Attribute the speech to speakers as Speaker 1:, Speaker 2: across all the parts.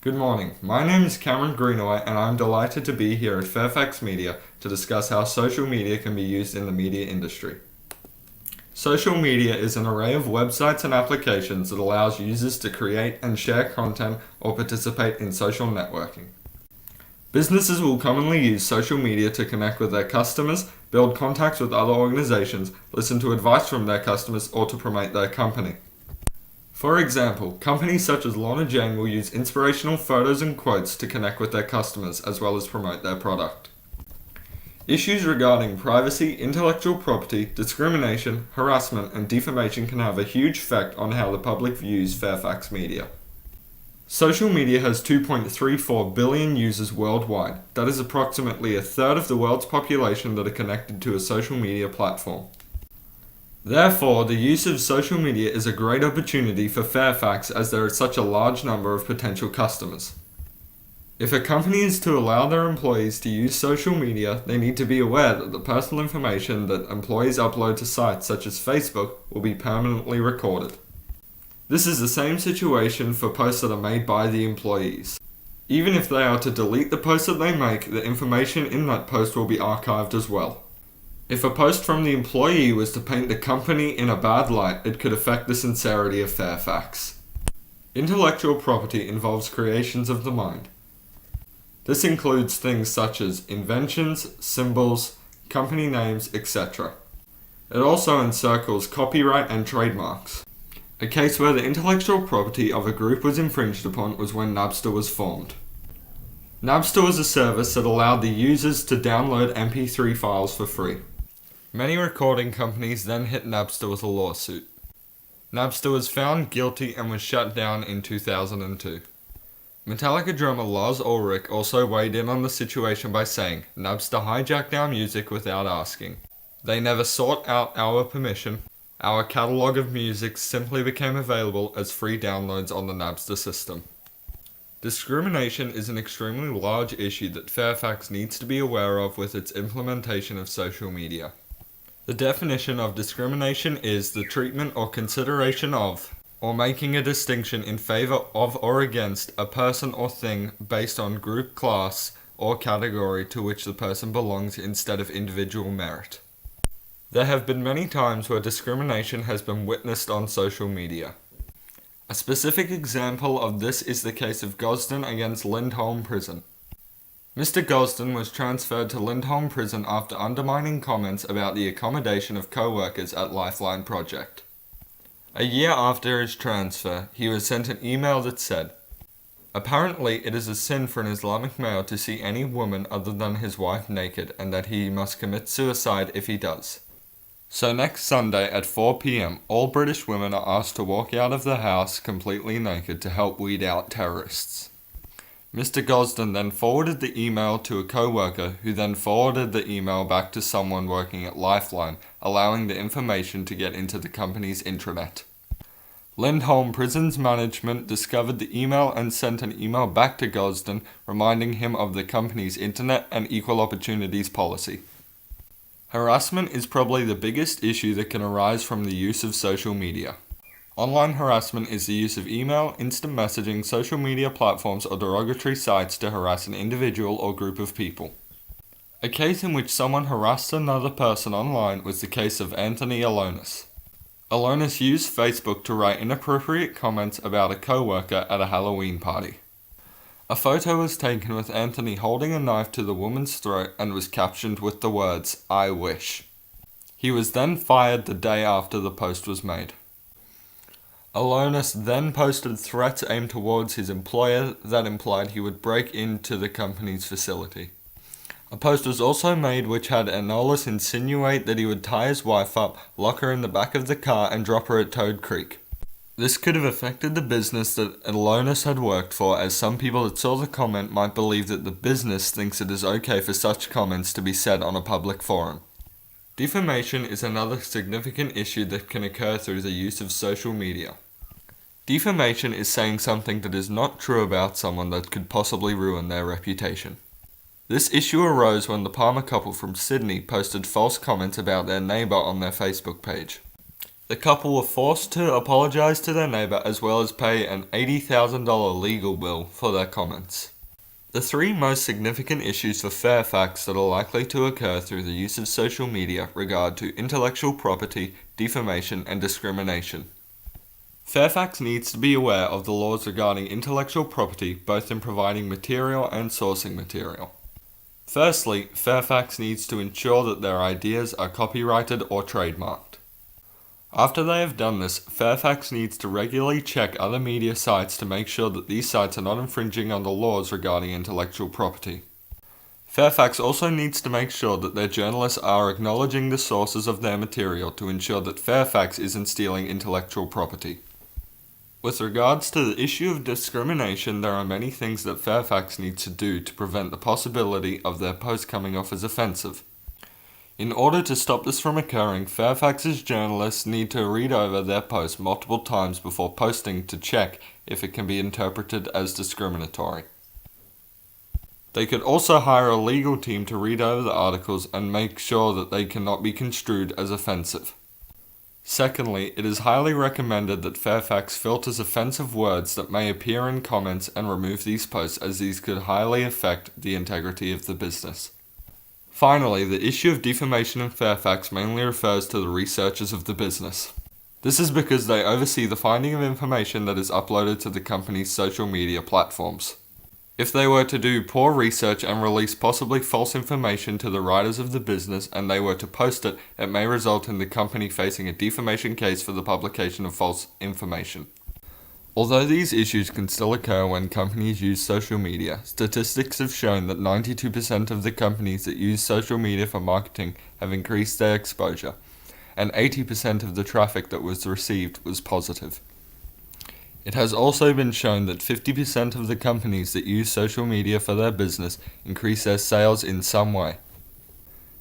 Speaker 1: Good morning. My name is Cameron Greenaway and I'm delighted to be here at Fairfax Media to discuss how social media can be used in the media industry. Social media is an array of websites and applications that allows users to create and share content or participate in social networking. Businesses will commonly use social media to connect with their customers, build contacts with other organizations, listen to advice from their customers, or to promote their company. For example, companies such as Lorna Jane will use inspirational photos and quotes to connect with their customers as well as promote their product. Issues regarding privacy, intellectual property, discrimination, harassment, and defamation can have a huge effect on how the public views Fairfax Media. Social media has 2.34 billion users worldwide. That is approximately a third of the world's population that are connected to a social media platform. Therefore, the use of social media is a great opportunity for Fairfax as there is such a large number of potential customers. If a company is to allow their employees to use social media, they need to be aware that the personal information that employees upload to sites such as Facebook will be permanently recorded. This is the same situation for posts that are made by the employees. Even if they are to delete the post that they make, the information in that post will be archived as well. If a post from the employee was to paint the company in a bad light, it could affect the sincerity of Fairfax. Intellectual property involves creations of the mind. This includes things such as inventions, symbols, company names, etc. It also encircles copyright and trademarks. A case where the intellectual property of a group was infringed upon was when Napster was formed. Napster was a service that allowed the users to download MP3 files for free. Many recording companies then hit Napster with a lawsuit. Napster was found guilty and was shut down in 2002. Metallica drummer Lars Ulrich also weighed in on the situation by saying, "Napster hijacked our music without asking. They never sought out our permission. Our catalog of music simply became available as free downloads on the Napster system." Discrimination is an extremely large issue that Fairfax needs to be aware of with its implementation of social media. The definition of discrimination is the treatment or consideration of, or making a distinction in favor of or against a person or thing based on group, class, or category to which the person belongs instead of individual merit. There have been many times where discrimination has been witnessed on social media. A specific example of this is the case of Gosden against Lindholm Prison. Mr. Gosden was transferred to Lindholm Prison after undermining comments about the accommodation of co-workers at Lifeline Project. A year after his transfer, he was sent an email that said, "Apparently it is a sin for an Islamic male to see any woman other than his wife naked and that he must commit suicide if he does. So next Sunday at 4 p.m, all British women are asked to walk out of the house completely naked to help weed out terrorists." Mr. Gosden then forwarded the email to a co-worker who then forwarded the email back to someone working at Lifeline, allowing the information to get into the company's intranet. Lindholm Prison's management discovered the email and sent an email back to Gosden reminding him of the company's internet and equal opportunities policy. Harassment is probably the biggest issue that can arise from the use of social media. Online harassment is the use of email, instant messaging, social media platforms, or derogatory sites to harass an individual or group of people. A case in which someone harassed another person online was the case of Anthony Alonis. Alonis used Facebook to write inappropriate comments about a co-worker at a Halloween party. A photo was taken with Anthony holding a knife to the woman's throat and was captioned with the words, "I wish." He was then fired the day after the post was made. Alonis then posted threats aimed towards his employer that implied he would break into the company's facility. A post was also made which had Alonis insinuate that he would tie his wife up, lock her in the back of the car, and drop her at Toad Creek. This could have affected the business that Alonis had worked for, as some people that saw the comment might believe that the business thinks it is okay for such comments to be said on a public forum. Defamation is another significant issue that can occur through the use of social media. Defamation is saying something that is not true about someone that could possibly ruin their reputation. This issue arose when the Palmer couple from Sydney posted false comments about their neighbour on their Facebook page. The couple were forced to apologize to their neighbor as well as pay an $80,000 legal bill for their comments. The three most significant issues for Fairfax that are likely to occur through the use of social media regard to intellectual property, defamation, and discrimination. Fairfax needs to be aware of the laws regarding intellectual property, both in providing material and sourcing material. Firstly, Fairfax needs to ensure that their ideas are copyrighted or trademarked. After they have done this, Fairfax needs to regularly check other media sites to make sure that these sites are not infringing on the laws regarding intellectual property. Fairfax also needs to make sure that their journalists are acknowledging the sources of their material to ensure that Fairfax isn't stealing intellectual property. With regards to the issue of discrimination, there are many things that Fairfax needs to do to prevent the possibility of their post coming off as offensive. In order to stop this from occurring, Fairfax's journalists need to read over their post multiple times before posting to check if it can be interpreted as discriminatory. They could also hire a legal team to read over the articles and make sure that they cannot be construed as offensive. Secondly, it is highly recommended that Fairfax filters offensive words that may appear in comments and remove these posts, as these could highly affect the integrity of the business. Finally, the issue of defamation in Fairfax mainly refers to the researchers of the business. This is because they oversee the finding of information that is uploaded to the company's social media platforms. If they were to do poor research and release possibly false information to the writers of the business and they were to post it, it may result in the company facing a defamation case for the publication of false information. Although these issues can still occur when companies use social media, statistics have shown that 92% of the companies that use social media for marketing have increased their exposure, and 80% of the traffic that was received was positive. It has also been shown that 50% of the companies that use social media for their business increase their sales in some way.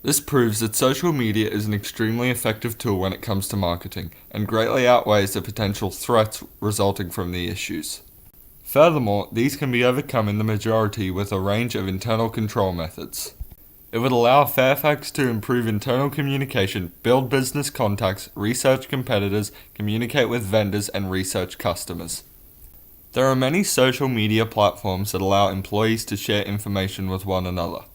Speaker 1: This proves that social media is an extremely effective tool when it comes to marketing, and greatly outweighs the potential threats resulting from the issues. Furthermore, these can be overcome in the majority with a range of internal control methods. It would allow Fairfax to improve internal communication, build business contacts, research competitors, communicate with vendors, and research customers. There are many social media platforms that allow employees to share information with one another.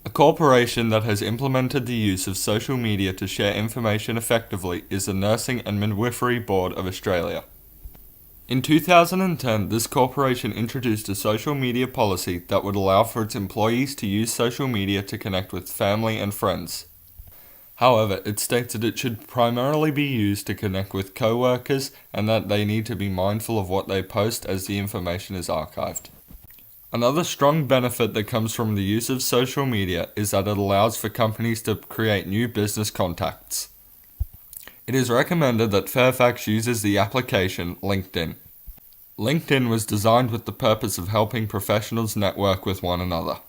Speaker 1: A corporation that has implemented the use of social media to share information effectively is the Nursing and Midwifery Board of Australia. In 2010, this corporation introduced a social media policy that would allow for its employees to use social media to connect with family and friends. However, it states that it should primarily be used to connect with co-workers and that they need to be mindful of what they post as the information is archived. Another strong benefit that comes from the use of social media is that it allows for companies to create new business contacts. It is recommended that Fairfax uses the application LinkedIn. LinkedIn was designed with the purpose of helping professionals network with one another.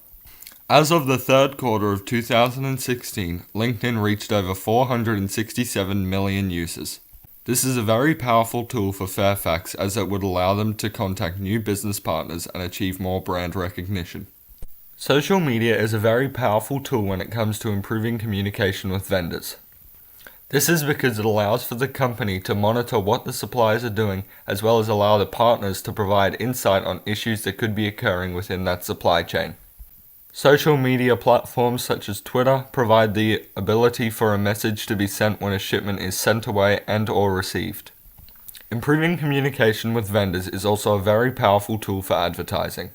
Speaker 1: As of the third quarter of 2016, LinkedIn reached over 467 million users. This is a very powerful tool for Fairfax as it would allow them to contact new business partners and achieve more brand recognition. Social media is a very powerful tool when it comes to improving communication with vendors. This is because it allows for the company to monitor what the suppliers are doing, as well as allow the partners to provide insight on issues that could be occurring within that supply chain. Social media platforms such as Twitter provide the ability for a message to be sent when a shipment is sent away and/or received. Improving communication with vendors is also a very powerful tool for advertising.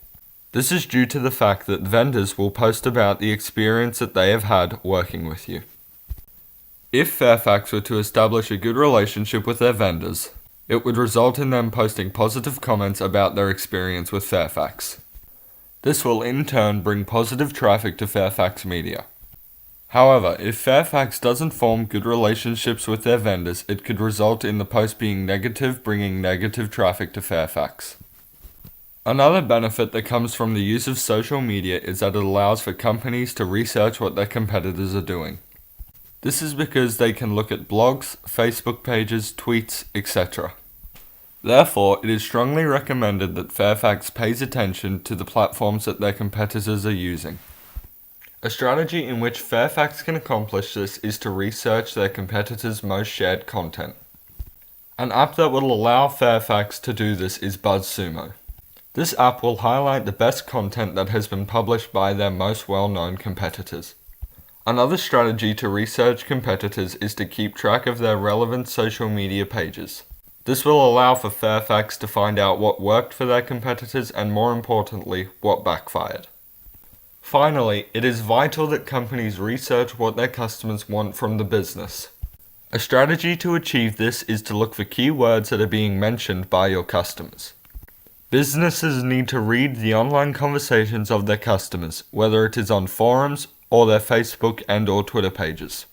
Speaker 1: This is due to the fact that vendors will post about the experience that they have had working with you. If Fairfax were to establish a good relationship with their vendors, it would result in them posting positive comments about their experience with Fairfax. This will in turn bring positive traffic to Fairfax Media. However, if Fairfax doesn't form good relationships with their vendors, it could result in the post being negative, bringing negative traffic to Fairfax. Another benefit that comes from the use of social media is that it allows for companies to research what their competitors are doing. This is because they can look at blogs, Facebook pages, tweets, etc. Therefore, it is strongly recommended that Fairfax pays attention to the platforms that their competitors are using. A strategy in which Fairfax can accomplish this is to research their competitors' most shared content. An app that will allow Fairfax to do this is BuzzSumo. This app will highlight the best content that has been published by their most well-known competitors. Another strategy to research competitors is to keep track of their relevant social media pages. This will allow for Fairfax to find out what worked for their competitors and, more importantly, what backfired. Finally, it is vital that companies research what their customers want from the business. A strategy to achieve this is to look for keywords that are being mentioned by your customers. Businesses need to read the online conversations of their customers, whether it is on forums or their Facebook and/or Twitter pages.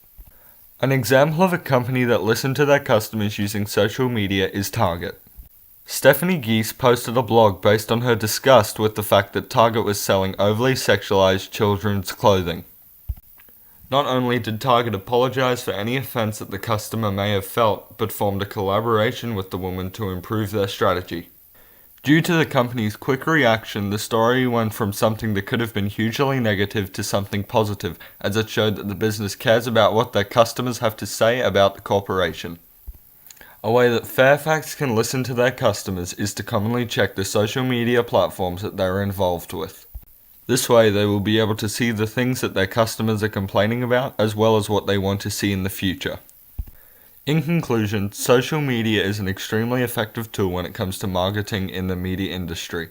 Speaker 1: An example of a company that listened to their customers using social media is Target. Stephanie Geese posted a blog based on her disgust with the fact that Target was selling overly sexualized children's clothing. Not only did Target apologize for any offense that the customer may have felt, but formed a collaboration with the woman to improve their strategy. Due to the company's quick reaction, the story went from something that could have been hugely negative to something positive, as it showed that the business cares about what their customers have to say about the corporation. A way that Fairfax can listen to their customers is to commonly check the social media platforms that they are involved with. This way, they will be able to see the things that their customers are complaining about, as well as what they want to see in the future. In conclusion, social media is an extremely effective tool when it comes to marketing in the media industry.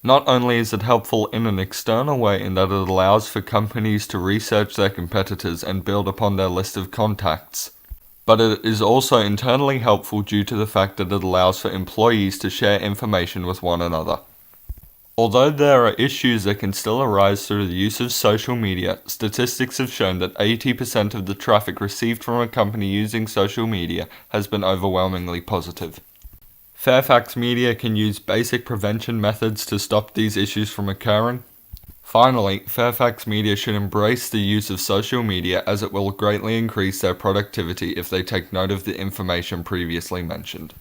Speaker 1: Not only is it helpful in an external way in that it allows for companies to research their competitors and build upon their list of contacts, but it is also internally helpful due to the fact that it allows for employees to share information with one another. Although there are issues that can still arise through the use of social media, statistics have shown that 80% of the traffic received from a company using social media has been overwhelmingly positive. Fairfax Media can use basic prevention methods to stop these issues from occurring. Finally, Fairfax Media should embrace the use of social media as it will greatly increase their productivity if they take note of the information previously mentioned.